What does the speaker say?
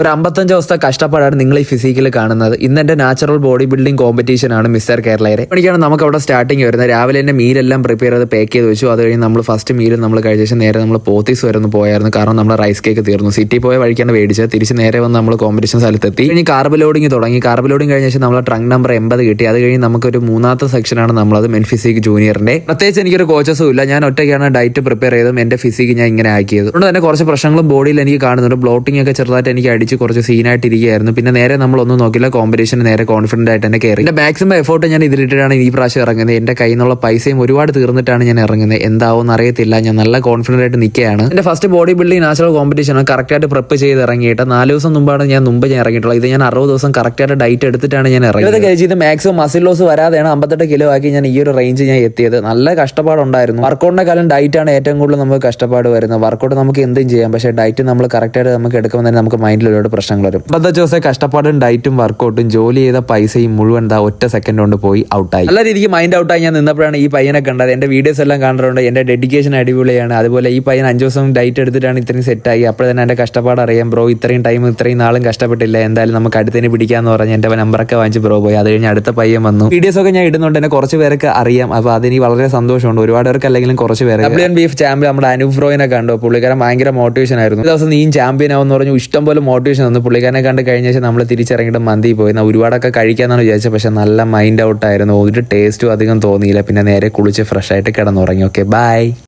ഒരു 55 ദിവസത്തെ കഷ്ടപ്പാടാണ് നിങ്ങൾ ഈ ഫിസിക്കൽ കാണുന്നത്. ഇന്ന് എന്റെ നാച്ചുറൽ ബോഡി ബിൽഡിംഗ് കോമ്പറ്റീഷൻ ആണ് മിസ്റ്റർ കേരളയുടെ. മണിക്കാണ് നമുക്ക് അവിടെ സ്റ്റാർട്ടിങ് വരുന്നത്. രാവിലെ തന്നെ മീലെല്ലാം പ്രിപ്പയർ ചെയ്ത് പാക്ക് ചെയ്ത് വെച്ചു. അത് കഴിഞ്ഞ് നമ്മൾ ഫസ്റ്റ് മീൽ നമ്മൾ കഴിച്ച ശേഷം നേരെ നമ്മൾ പോത്തീസ് വരെ ഒന്ന് പോയായിരുന്നു. കാരണം നമ്മുടെ റൈസ് കേക്ക് തീർന്നു. സിറ്റി പോയ വഴിക്കാണ് മേടിച്ചത്. തിരിച്ച് നേരെ വന്ന് നമ്മൾ കോമ്പറ്റീഷൻ സ്ഥലത്തെത്തി. കഴിഞ്ഞ് കാർബ് ലോഡിങ് തുടങ്ങി. കാർബ് ലോഡിങ് കഴിഞ്ഞ ശേഷം നമ്മൾ ട്രങ്ക് നമ്പർ 80 കിട്ടി. അത് കഴിഞ്ഞ് നമുക്കൊരു മൂന്നാമത്തെ സെക്ഷനാണ് നമ്മളത് മെൻ ഫിസിക് ജൂനിയറിന്റെ. പ്രത്യേകിച്ച് എനിക്കൊരു കോച്ചസും ഇല്ല. ഞാൻ ഒറ്റയ്ക്കാണ് ഡയറ്റ് പ്രിപ്പയർ ചെയ്തതും എന്റെ ഫിസിക് ഞാൻ ഇങ്ങനെ ആക്കിയത്. അതുകൊണ്ട് തന്നെ കുറച്ച് പ്രശ്നങ്ങളും ബോഡിയിൽ എനിക്ക് കാണുന്നുണ്ട്. ബ്ലോട്ടിംഗ് ഒക്കെ ചെറുതായിട്ട് എനിക്ക് അടിച്ച് കുറച്ച് സീനായിട്ട് ഇരിക്കുകയായിരുന്നു. പിന്നെ നേരെ നമ്മളൊന്നും നോക്കില്ല, കോമ്പറ്റീഷന് നേരെ കോൺഫിഡന്റ് ആയിട്ട് തന്നെ കയറി. എന്റെ മാക്സിമം എഫോർട്ട് ഞാൻ ഇതിലിട്ടാണ് ഈ പ്രാവശ്യം ഇറങ്ങുന്നത്. എന്റെ കയ്യിൽ നിന്നുള്ള പൈസയും ഒരുപാട് തീർന്നിട്ടാണ് ഞാൻ ഇറങ്ങുന്നത്. എന്താവും അറിയത്തില്ല. ഞാൻ നല്ല കോൺഫിഡന്റ് ആയിട്ട് നിൽക്കുകയാണ്. എന്റെ first body building natural competition ആണ്. കറക്റ്റ് ആയിട്ട് പ്രിപ്പ് ചെയ്ത് ഇറങ്ങിയിട്ട് 4 ദിവസം മുമ്പാണ് ഞാൻ ഇറങ്ങിയിട്ടുള്ളത്. ഇത് ഞാൻ 60 ദിവസം കറക്റ്റ് ആയിട്ട് ഡയറ്റ് എടുത്തിട്ടാണ് ഞാൻ ഇറങ്ങിയത്. കഴിച്ചത് മാക്സിമം മസിൽ ലോസ് വരാതെയാണ് 58 കിലോ ആക്കി ഞാൻ ഈ ഒരു റേഞ്ച് ഞാൻ എത്തിയത്. നല്ല കഷ്ടപ്പാടുണ്ടായിരുന്നു. വർക്കൗട്ടിന്റെ കാലം ഡയറ്റ് ആണ് ഏറ്റവും കൂടുതൽ നമുക്ക് കഷ്ടപ്പാട് വരുന്നത്. വർക്കൗട്ട് നമുക്ക് എന്തും ചെയ്യാം, പക്ഷേ ഡയറ്റ് നമ്മൾ കറക്റ്റ് ആയിട്ട് നമുക്ക് എടുക്കുമ്പോൾ തന്നെ നമുക്ക് മൈൻഡിൽ ഒരുപാട് പ്രശ്നങ്ങൾ വരും. 50 ദിവസം കഷ്ടപ്പാടും ഡയറ്റും വർക്കൗട്ടും ജോലി ചെയ്ത പൈസയും മുഴുവൻ ഒറ്റ സെക്കൻഡ് കൊണ്ട് പോയി ഔട്ടായി. നല്ല രീതിക്ക് മൈൻഡ് ഔട്ടായി ഞാൻ നിന്നപ്പോഴാണ് ഈ പയ്യനെ കണ്ടത്. എന്റെ വീഡിയോസ് എല്ലാം കണ്ടിട്ടുണ്ട്. എന്റെ ഡെഡിക്കേഷൻ അടിപൊളിയാണ്. അതുപോലെ ഈ പയ്യൻ 5 ദിവസം ഡയറ്റ് എടുത്തിട്ടാണ് ഇത്രയും സെറ്റായി. അപ്പോൾ തന്നെ എന്റെ കഷ്ടപ്പാട് അറിയാം. ബ്രോ ഇത്രയും ടൈം ഇത്രയും നാളും കഷ്ടപ്പെട്ടില്ല, എന്തായാലും നമുക്ക് അടുത്തതിന് പിടിക്കാന്ന് പറഞ്ഞ് എന്റെ നമ്പറൊക്കെ വാങ്ങിച്ച് ബ്രോ പോയി. അത് കഴിഞ്ഞ് അടുത്ത പയ്യൻ വന്നു. വീഡിയോസ് ഒക്കെ ഞാൻ ഇടുന്നുണ്ട്. എന്നെ കുറച്ച് പേർക്ക് അറിയാം. അപ്പോൾ അതെനിക്ക് വളരെ സന്തോഷമുണ്ട്. ഒരുപാട് പേർക്ക് അല്ലെങ്കിലും കുറച്ച് പേര്. WN ബീഫ് ചാമ്പ്യൻ നമ്മുടെ അനൂപ് ബ്രോയിനെ കണ്ടു. പുള്ളിക്കാരൻ ഭയങ്കര മോട്ടിവേഷൻ ആയിരുന്നു. ഒരു ദിവസം നീയും ചാമ്പ്യൻ ആവുമെന്ന് പറഞ്ഞു. ഇഷ്ടംപോലെ മോട്ടിവേഷൻ തന്നു. പുള്ളിക്കാരനെ കണ്ട് കഴിഞ്ഞ ശേഷം നമ്മൾ തിരിച്ചിറങ്ങിയിട്ട് മന്തി പോയി. ഒരുപാടൊക്കെ കഴിക്കാന്നാണ് വിചാരിച്ചത്. പക്ഷെ നല്ല മൈൻഡ് ഔട്ട് ആയിരുന്നു. ഒരു ടേസ്റ്റും അധികം തോന്നിയില്ല. പിന്നെ നേരെ കുളിച്ച് ഫ്രഷ് ആയിട്ട് കിടന്നുറങ്ങി. Okay, by.